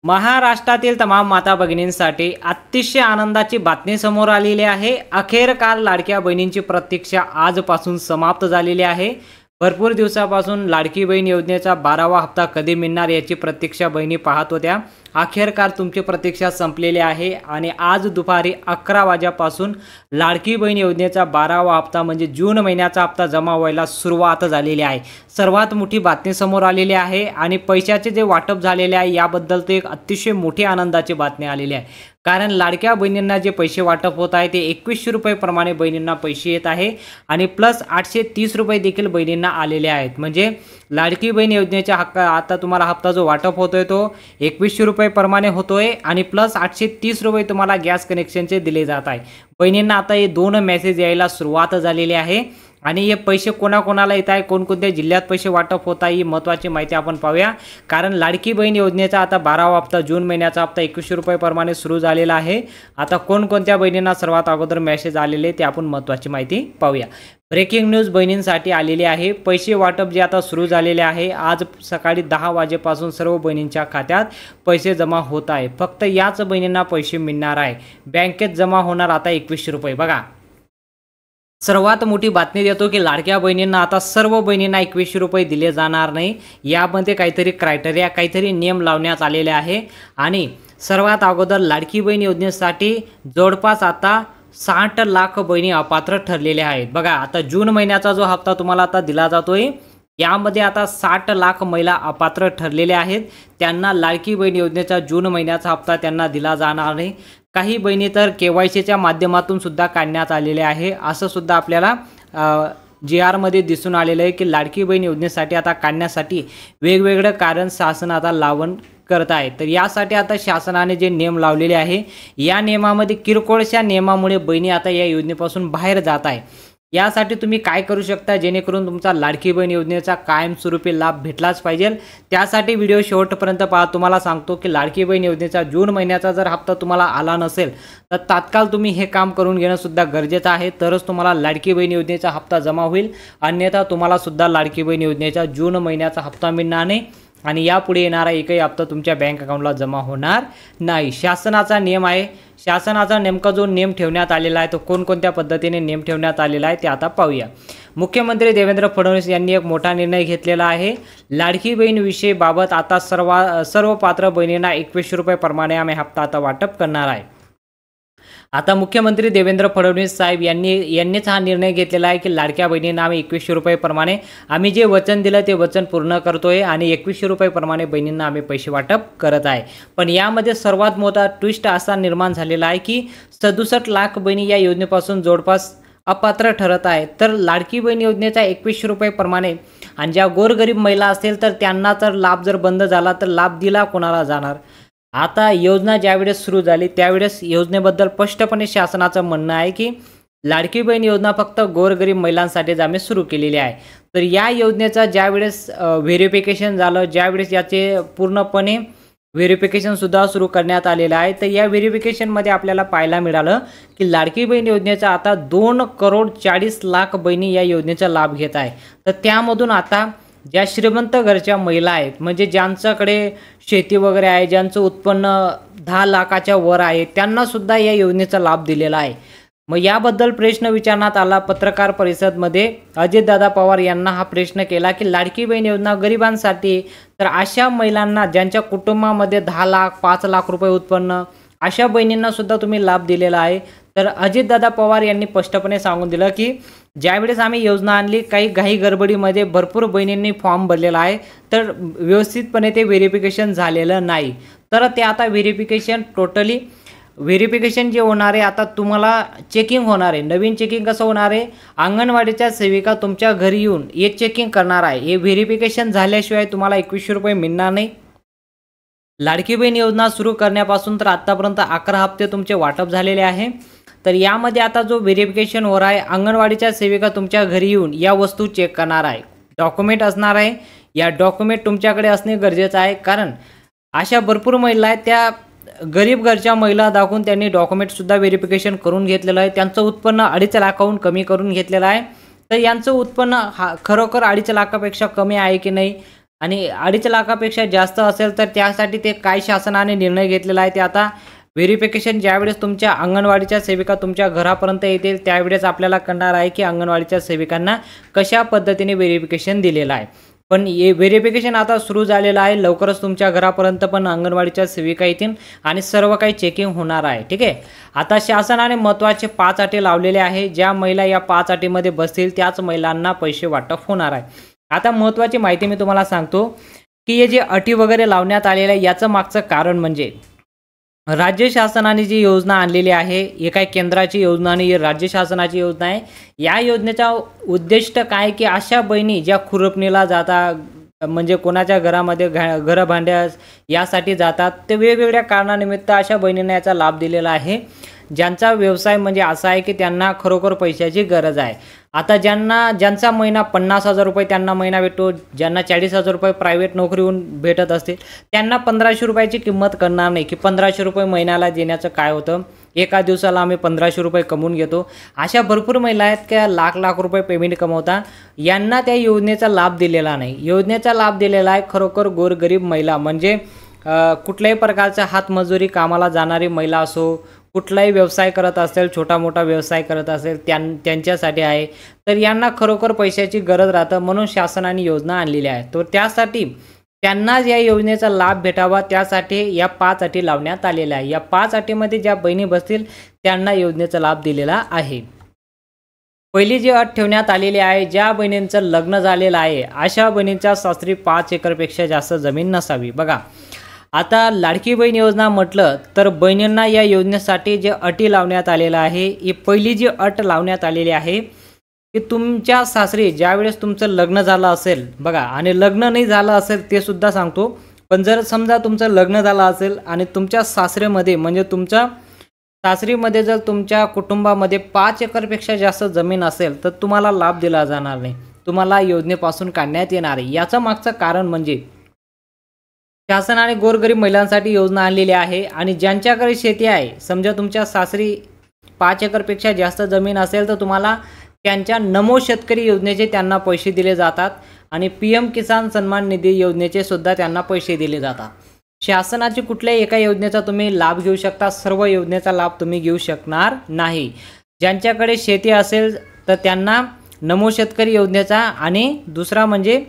महाराष्ट्रातील तमाम माता भगिनींसाठी अतिशय आनंदाची बातमी समोर आलेली आहे। अखेर काल लाडक्या बहिणींची प्रतीक्षा आजपासून समाप्त झालेली आहे। भरपूर दिवसापासून लाडकी बहीण योजनेचा 12वा हप्ता कधी मिळणार याची प्रतीक्षा बहिणी पाहत होत्या। अखेरकार तुमची प्रतीक्षा संपलेली आहे आणि आज दुपारी 11 वाजल्यापासून लाडकी बहीण योजनेचा 12वा हप्ता म्हणजे जून महिन्याचा हप्ता जमा व्हायला सुरुवात झालेली आहे। सर्वात मोठी बातमी समोर आलेली आहे आणि पैशाचे जे वाटप झालेले आहे याबद्दल ते एक अतिशय मोठी आनंदाची बातमी आलेली आहे। कारण लाडक्या बहिणींना जे पैसे वाटप होत आहे ते 2100 रुपये प्रमाणे बहिणींना पैसे येत आहे आणि प्लस 830 रुपये देखील बहिणींना आलेले आहेत। म्हणजे लाडकी बहीण योजनेचा हक्क आता तुम्हाला हप्ता जो वाटप होतोय तो 2100 रुपये प्रमाणे होतोय आणि प्लस 830 रुपये तुम्हाला गॅस कनेक्शनचे दिले जात आहे। बहिणींना आता हे दोन मेसेज यायला सुरुवात झालेली आहे आणि हे पैसे कोणाकोणाला येत आहे, कोणकोणत्या जिल्ह्यात पैसे वाटप होत आहे ही महत्त्वाची माहिती आपण पाहूया। कारण लाडकी बहीण योजनेचा आता 12वा हप्ता जून महिन्याचा हप्ता 2100 रुपये प्रमाणे सुरू झालेला आहे। आता कोणकोणत्या बहिणींना सर्वात अगोदर मेसेज आलेले ते आपण महत्त्वाची माहिती पाहूया। ब्रेकिंग न्यूज बहिणींसाठी आलेली आहे। पैसे वाटप जे आता सुरू झालेले आहे, आज सकाळी 10 वाजेपासून सर्व बहिणींच्या खात्यात पैसे जमा होत आहे। फक्त याच बहिणींना पैसे मिळणार आहे। बँकेत जमा होणार आता 2100 रुपये। बघा, सर्वात मोठी बातमी देतो की लाडक्या बहिणींना आता सर्व बहिणींना 2100 रुपये दिले जाणार नाही। यामध्ये काहीतरी क्रायटेरिया, काहीतरी नियम लावण्यात आलेले आहे आणि सर्वात अगोदर लाडकी बहीण योजनेसाठी जवळपास आता 60 लाख बहिणी अपात्र ठरलेल्या आहेत। बघा, आता जून महिन्याचा जो हप्ता तुम्हाला आता दिला जातोय यामध्ये आता 60 लाख महिला अपात्र ठरलेल्या आहेत। त्यांना लाडकी बहीण योजनेचा जून महिन्याचा हप्ता त्यांना दिला जाणार नाही। काही बहिणी तर केवायसीच्या माध्यमातून सुद्धा काढण्यात आलेले आहे। असं सुद्धा आपल्याला GR मध्ये दिसून आलेलं आहे की लाडकी बहीण योजनेसाठी आता काढण्यासाठी वेगवेगळे कारण शासन आता लावण करत आहे। तर यासाठी आता शासनाने जे नियम लावलेले आहे या नियमामध्ये किरकोळशा नियमामुळे बहिणी आता या योजनेपासून बाहेर जात आहे। यासाठी तुम्ही काय करू शकता जेणेकरून तुमचा लाडकी बहीण योजनेचा कायमस्वरूपी लाभ भेटलाच पाहिजे, त्यासाठी व्हिडिओ शेवटपर्यंत पहा। तुम्हाला सांगतो की लाडकी बहीण योजनेचा जून महिन्याचा जर हप्ता तुम्हाला आला नसेल तर तात्काळ तुम्ही हे काम करून घेणं सुद्धा गरजेचं आहे, तरच तुम्हाला लाडकी बहीण योजनेचा हप्ता जमा होईल। अन्यथा तुम्हाला सुद्धा लाडकी बहीण योजनेचा जून महिन्याचा हप्ता मिळणार नाही आणि यापुढे येणारा एकही हप्ता तुमच्या बँक अकाउंटला जमा होणार नाही। शासनाचा नियम आहे। शासनाचा नेमका जो नियम ठेवण्यात आलेला आहे तो कोणकोणत्या पद्धतीने नियम ठेवण्यात आलेला आहे ते आता पाहूया। मुख्यमंत्री देवेंद्र फडणवीस यांनी एक मोठा निर्णय घेतलेला आहे। लाडकी बहीण विषयी बाबत आता सर्व पात्र बहिणींना 2100 रुपये प्रमाणे आम्ही हप्ता आता वाटप करणार आहे। आता मुख्यमंत्री देवेंद्र फडणवीस साहेब यांनीच हा निर्णय घेतलेला आहे की लाडक्या बहिणींना आम्ही 2100 रुपये प्रमाणे आम्ही जे वचन दिलं ते वचन पूर्ण करतोय आणि 2100 रुपये प्रमाणे बहिणींना आम्ही पैसे वाटप करत आहे। पण यामध्ये सर्वात मोठा ट्विस्ट असा निर्माण झालेला आहे की 67 लाख बहिणी या योजनेपासून जवळपास अपात्र ठरत आहे। तर लाडकी बहीण योजनेचा 2100 रुपये प्रमाणे आणि ज्या गोरगरीब महिला असेल तर त्यांना तर लाभ जर बंद झाला तर लाभ दिला कोणाला जाणार। आता योजना ज्यावेळेस सुरू झाली त्यावेळेस योजनेबद्दल स्पष्टपणे शासनाचं म्हणणं आहे की लाडकी बहीण योजना फक्त गोरगरीब महिलांसाठीच आम्ही सुरू केलेली आहे। तर या योजनेचा ज्यावेळेस व्हेरिफिकेशन झालं, ज्यावेळेस याचे पूर्णपणे व्हेरिफिकेशन सुद्धा सुरू करण्यात आलेलं आहे, तर या व्हेरिफिकेशनमध्ये आपल्याला पाहायला मिळालं की लाडकी बहीण योजनेचा आता 2,40,00,000 बहिणी या योजनेचा लाभ घेत आहे। तर त्यामधून आता ज्या श्रीमंत घरच्या महिला आहेत, म्हणजे ज्यांच्याकडे शेती वगैरे आहे, ज्यांचं उत्पन्न 10 लाखाच्या वर आहे, त्यांना सुद्धा या योजनेचा लाभ दिलेला आहे। मग याबद्दल प्रश्न विचारण्यात आला पत्रकार परिषदेमध्ये। अजितदादा पवार यांना हा प्रश्न केला की लाडकी बहीण योजना गरिबांसाठी, तर अशा महिलांना ज्यांच्या कुटुंबामध्ये 10 लाख 5 लाख रुपये उत्पन्न अशा बहिणींना सुद्धा तुम्ही लाभ दिलेला आहे। तर अजितदादा पवार यांनी स्पष्टपणे सांगून दिलं की ज्यावेळेस आम्ही योजना आणली काही घाई गडबडीमध्ये भरपूर बहिणींनी फॉर्म भरलेला आहे, तर व्यवस्थितपणे ते व्हेरिफिकेशन झालेलं नाही। तर ते आता व्हेरिफिकेशन जे होणार आहे आता तुम्हाला चेकिंग होणार आहे। नवीन चेकिंग कसं होणार आहे, अंगणवाडीच्या सेविका तुमच्या घरी येऊन हे चेकिंग करणार आहे। हे व्हेरिफिकेशन झाल्याशिवाय तुम्हाला 2100 रुपये मिळणार नाही। लाडकी बहीण योजना सुरू करण्यापासून तर आतापर्यंत 11 हप्ते तुमचे वाटप झालेले आहे। तर यामध्ये आता जो व्हेरिफिकेशन होणार आहे, अंगणवाडीच्या सेविका तुमच्या घरी येऊन या वस्तू चेक करणार आहे। डॉक्युमेंट असणार आहे, या डॉक्युमेंट तुमच्याकडे असणे गरजेचं आहे। कारण अशा भरपूर महिला आहेत त्या गरीब घरच्या महिला दाखवून त्यांनी डॉक्युमेंट सुद्धा व्हेरिफिकेशन करून घेतलेलं आहे। त्यांचं उत्पन्न 2.5 लाखाहून कमी करून घेतलेलं आहे। तर यांचं उत्पन्न खरोखर 2.5 लाखापेक्षा कमी आहे की नाही आणि 2.5 लाखापेक्षा जास्त असेल तर त्यासाठी ते काय शासनाने निर्णय घेतलेला आहे ते आता व्हेरिफिकेशन ज्यावेळेस तुमच्या अंगणवाडीच्या सेविका तुमच्या घरापर्यंत येतील त्यावेळेस आपल्याला कळणार आहे की अंगणवाडीच्या सेविकांना कशा पद्धतीने व्हेरिफिकेशन दिलेलं आहे। पण हे व्हेरिफिकेशन आता सुरू झालेलं आहे, लवकरच तुमच्या घरापर्यंत पण अंगणवाडीच्या सेविका येतील आणि सर्व काही चेकिंग होणार आहे। ठीक आहे, आता शासनाने महत्त्वाचे 5 अटी लावलेले आहे, ज्या महिला या 5 अटीमध्ये बसतील त्याच महिलांना पैसे वाटप होणार आहे। आता महत्त्वाची माहिती मी तुम्हाला सांगतो की हे जे अटी वगैरे लावण्यात आलेले आहे याचं मागचं कारण म्हणजे राज्य शासनाने जी योजना आणलेली आहे, हे काय केंद्राची योजना आणि राज्य शासनाची योजना आहे। या योजनेचा उद्दिष्ट काय की अशा बहिणी ज्या खुरपणीला जातात म्हणजे कोणाच्या घरामध्ये घर भांड्यास यासाठी जातात, ते वेगवेगळ्या कारणानिमित्त अशा बहिणींना याचा लाभ दिलेला आहे, ज्यांचा व्यवसाय म्हणजे असा आहे की त्यांना खरोखर पैशाची गरज आहे। आता ज्यांचा महिना 50,000 रुपये त्यांना महिना भेटतो, ज्यांना 40,000 रुपये प्रायव्हेट नोकरीहून भेटत असतील त्यांना 1500 रुपयाची किंमत करणार नाही की 1500 रुपये महिन्याला देण्याचं काय होतं, एका दिवसाला आम्ही 1500 रुपये कमवून घेतो। अशा भरपूर महिला आहेत की लाख रुपये पेमेंट कमवतात, यांना त्या योजनेचा लाभ दिलेला नाही। योजनेचा लाभ दिलेला आहे खरोखर गोरगरीब महिला म्हणजे कुठल्याही प्रकारच्या हातमजुरी कामाला जाणारी महिला असो, कुठलाही व्यवसाय करत असेल, छोटा मोठा व्यवसाय करत असेल त्यांच्यासाठी आहे। तर यांना खरोखर पैशाची गरज राहतं, म्हणून शासनाने योजना आणलेली आहे। तर त्यासाठी त्यांना या योजनेचा लाभ भेटावा त्यासाठी या 5 अटी लावण्यात आलेल्या आहे। या 5 अटीमध्ये ज्या बहिणी बसतील त्यांना योजनेचा लाभ दिलेला आहे। पहिली जी अट ठेवण्यात आलेली आहे, ज्या बहिणींचं लग्न झालेलं आहे अशा बहिणींच्या सासरी 5 एकरपेक्षा जास्त जमीन नसावी। बघा, आता लाडकी बहीण योजना म्हटलं तर बहिणींना या योजनेसाठी जे अटी लावण्यात आलेलं आहे, ही पहिली जी अट लावण्यात आलेली आहे की तुमच्या सासरी ज्यावेळेस तुमचं लग्न झालं असेल, बघा, आणि लग्न नाही झालं असेल ते सुद्धा सांगतो, पण जर समजा तुमचं लग्न झालं असेल आणि तुमच्या सासरेमध्ये म्हणजे तुमच्या सासरीमध्ये जर तुमच्या कुटुंबामध्ये 5 एकरपेक्षा जास्त जमीन असेल तर तुम्हाला लाभ दिला जाणार नाही, तुम्हाला योजनेपासून काढण्यात येणार आहे। याचं मागचं कारण म्हणजे शासनाने गोरगरीब महिलांसाठी योजना आणलेली आहे आणि ज्यांच्याकडे शेती आहे, समजा तुमच्या सासरी 5 एकरपेक्षा जास्त जमीन असेल तर तुम्हाला त्यांच्या नमो शेतकरी योजनेचे त्यांना पैसे दिले जातात आणि PM किसान सन्मान निधी योजनेचे सुद्धा त्यांना पैसे दिले जातात। शासनाची कुठल्याही एका योजनेचा तुम्ही लाभ घेऊ शकता, सर्व योजनेचा लाभ तुम्ही घेऊ शकणार नाही। ज्यांच्याकडे शेती असेल तर त्यांना नमो शेतकरी योजनेचा आणि दुसरा म्हणजे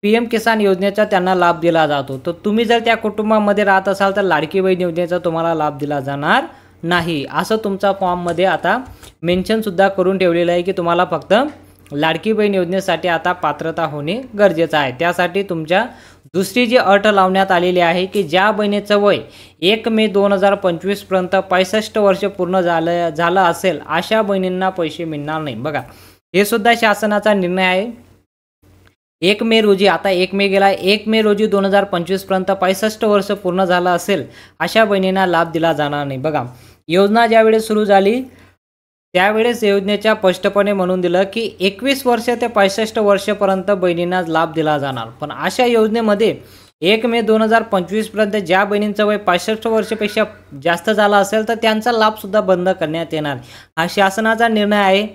PM किसान योजनेचा त्यांना लाभ दिला जातो। तर तुम्ही जर त्या कुटुंबामध्ये राहत असाल तर लाडकी बहीण योजनेचा तुम्हाला लाभ दिला जाणार नाही, असं तुमचा फॉर्ममध्ये आता मेन्शन सुद्धा करून ठेवलेलं आहे की तुम्हाला फक्त लाडकी बहीण योजनेसाठी आता पात्रता होणे गरजेचं आहे। त्यासाठी तुमच्या दुसरी जी अट लावण्यात आलेली आहे की ज्या बहिणीचं वय 1 मे 2025 पर्यंत 65 वर्ष पूर्ण झालं असेल अशा बहिणींना पैसे मिळणार नाही। बघा, हे सुद्धा शासनाचा निर्णय आहे। 1 मे रोजी, आता 1 मे गेला, 1 मे रोजी 2025 पर्यंत 65 वर्ष पूर्ण झालं असेल अशा बहिणींना लाभ दिला जाणार नाही। बघा, योजना ज्यावेळेस सुरू झाली त्यावेळेस योजनेच्या स्पष्टपणे म्हणून दिलं की 21 वर्ष ते 65 वर्षापर्यंत बहिणींना लाभ दिला जाणार, पण अशा योजनेमध्ये 1 मे 2025 पर्यंत ज्या बहिणींचं वय 65 वर्षापेक्षा जास्त झालं असेल तर त्यांचा लाभसुद्धा बंद करण्यात येणार। हा शासनाचा निर्णय आहे।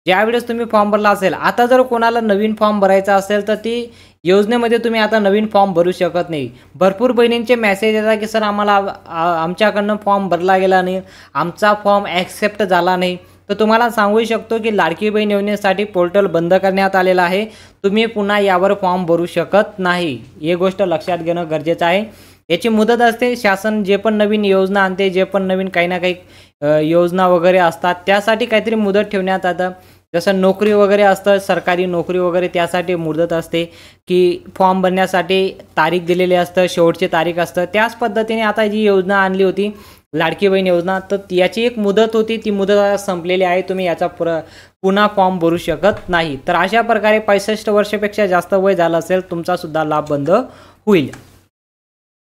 ज्यावेळेस तुम्ही फॉर्म भरला असेल, आता जर कोणाला नवीन फॉर्म भरायचा असेल तर ती योजनेमध्ये तुम्ही आता नवीन फॉर्म भरू शकत नाही। भरपूर बहिणींचे मेसेज येतात की सर आम्हाला आमच्याकडनं फॉर्म भरला गेला नाही, आमचा फॉर्म ॲक्सेप्ट झाला नाही। तर तुम्हाला सांगू शकतो की लाडकी बहीण योजनेसाठी पोर्टल बंद करण्यात आलेला आहे, तुम्ही पुन्हा यावर फॉर्म भरू शकत नाही। ही गोष्ट लक्षात घेणं गरजेचं आहे। याची मुदत असते, शासन जे पण नवीन योजना आणते, जे पण नवीन काही ना काही योजना वगैरे असतात त्यासाठी काहीतरी मुदत ठेवण्यात येतं। जसं नोकरी वगैरे असतं, सरकारी नोकरी वगैरे, त्यासाठी मुदत असते की फॉर्म भरण्यासाठी तारीख दिलेली असतं, शेवटची तारीख असतं। त्याच पद्धतीने आता जी योजना आणली होती लाडकी बहीण योजना, तर याची एक मुदत होती, ती मुदत आता संपलेली आहे, तुम्ही याचा पुन्हा फॉर्म भरू शकत नाही। तर अशा प्रकारे 65 वर्षापेक्षा जास्त वय झालं असेल तुमचा सुद्धा लाभ बंद होईल।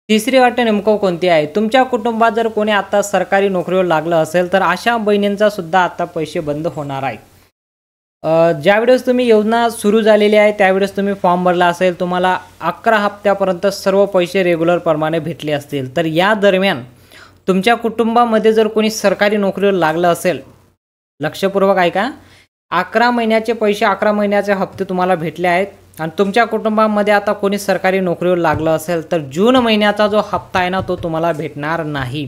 तिसरी अट नेमकं कोणती आहे, तुमच्या कुटुंबात जर कोणी आता सरकारी नोकरीवर लागलं असेल तर अशा बहिणींचा सुद्धा आता पैसे बंद होणार आहे। ज्यावेळेस तुम्ही योजना सुरू झालेली आहे त्यावेळेस तुम्ही फॉर्म भरला असेल, तुम्हाला 11 हप्त्यापर्यंत सर्व पैसे रेग्युलर प्रमाणे भेटले असतील। तर या दरम्यान तुमच्या कुटुंबामध्ये जर कोणी सरकारी नोकरीवर लागलं असेल, लक्षपूर्वक ऐका, 11 महिन्याचे पैसे, 11 महिन्याचे हप्ते तुम्हाला भेटले आहेत आणि तुमच्या कुटुंबामध्ये आता कोणी सरकारी नोकरीवर लागलं असेल तर जून महिन्याचा जो हप्ता आहे ना तो तुम्हाला भेटणार नाही.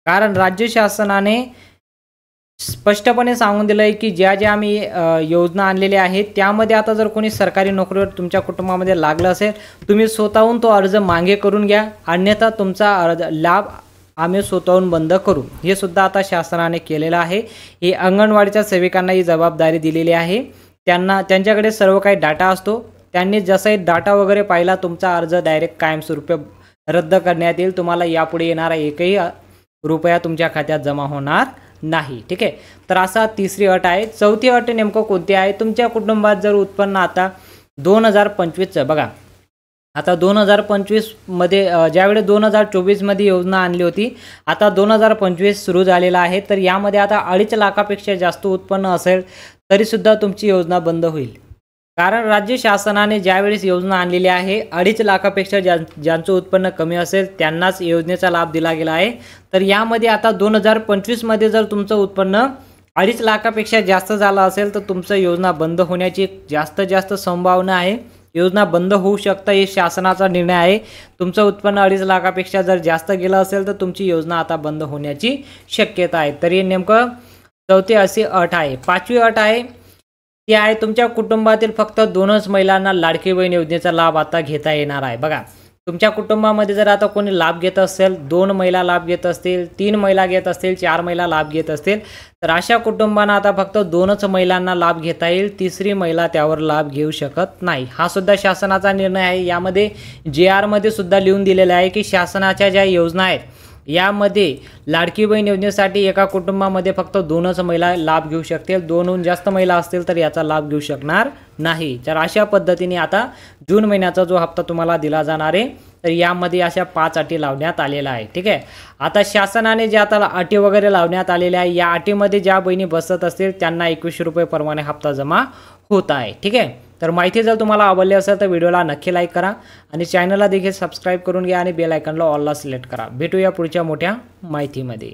कारण राज्य शासनाने स्पष्टपणे सांगून दिलं आहे की ज्या ज्या आम्ही योजना आणलेल्या आहेत त्यामध्ये आता जर कोणी सरकारी नोकरीवर तुमच्या कुटुंबामध्ये लागलं असेल तुम्ही स्वतःहून तो अर्ज मागे करून घ्या, अन्यथा तुमचा अर्ज लाभ आम्ही स्वतःहून बंद करू. हे सुद्धा आता शासनाने केलेलं आहे. ही अंगणवाडीच्या सेविकांना ही जबाबदारी दिलेली आहे. त्यांच्याकडे सर्व काही डाटा असतो. त्यांनी जसाही डाटा वगैरे पाहिला तुमचा अर्ज डायरेक्ट कायमस्वरूपी रद्द करण्यात येईल. तुम्हाला यापुढे येणारा एकही रुपया तुमच्या खात्यात जमा होणार नाही. ठीक आहे. तर असा तिसरी अट आहे. चौथी अट नेमकं कोणती आहे? तुमच्या कुटुंबात जर उत्पन्न आता 2025चं बघा, आता 2025 मध्ये ज्यावेळेस 2024 मध्ये योजना आणली होती, आता 2025 सुरू झालेला आहे. तर यामध्ये आता 2.5 लाखापेक्षा जास्त उत्पन्न असेल तरीसुद्धा तुमची योजना बंद होईल. कारण राज्य शासनाने ज्यावेळेस योजना आणलेली आहे 2.5 लाखापेक्षा ज्यांचं उत्पन्न कमी असेल त्यांनाच योजनेचा लाभ दिला गेला आहे. तर यामध्ये आता 2025 मध्ये जर तुमचं उत्पन्न 2.5 लाखापेक्षा जास्त झालं असेल तर तुमचं योजना बंद होण्याची जास्तीत जास्त संभावना आहे. योजना बंद होऊ शकतं, हे शासनाचा निर्णय आहे. तुमचं उत्पन्न 2.5 लाखापेक्षा जर जास्त गेलं असेल तर तुमची योजना आता बंद होण्याची शक्यता आहे. तरी नेमकं चौथी अशी अट आहे. पाचवी अट आहे ती आहे तुमच्या कुटुंबातील फक्त 2च महिलांना लाडकी बहीण योजनेचा लाभ आता घेता येणार आहे. बघा, तुमच्या कुटुंबामध्ये जर आता कोणी लाभ घेत असेल, 2 महिला लाभ घेत असतील, 3 महिला घेत असतील, 4 महिला लाभ घेत असतील तर अशा कुटुंबांना आता फक्त 2च महिलांना लाभ घेता येईल. तिसरी महिला त्यावर लाभ घेऊ शकत नाही. हा सुद्धा शासनाचा निर्णय आहे. यामध्ये JR मध्ये सुद्धा लिहून दिलेलं आहे की शासनाच्या ज्या योजना आहेत यामध्ये लाडकी बहीण योजनेसाठी एका कुटुंबामध्ये फक्त 2च महिला लाभ घेऊ शकतील. 2हून जास्त महिला असतील तर याचा लाभ घेऊ शकणार नाही. तर अशा पद्धतीने आता जून महिन्याचा जो हप्ता तुम्हाला दिला जाणार आहे तर यामध्ये अशा 5 अटी लावण्यात आलेल्या आहे. ठीक आहे. आता शासनाने जे आता अटी वगैरे लावण्यात आलेल्या आहे या अटीमध्ये ज्या बहिणी बसत असतील त्यांना 2100 रुपये प्रमाणे हप्ता जमा होत आहे. ठीक आहे. तर माहिती जर तुम्हाला आवडली असेल तर व्हिडिओला नक्की लाईक करा आणि चॅनलला देखील सबस्क्राईब करून घ्या आणि बेल आयकॉनला ऑलला सिलेक्ट करा. भेटूया पुढच्या मोठ्या माहितीमध्ये.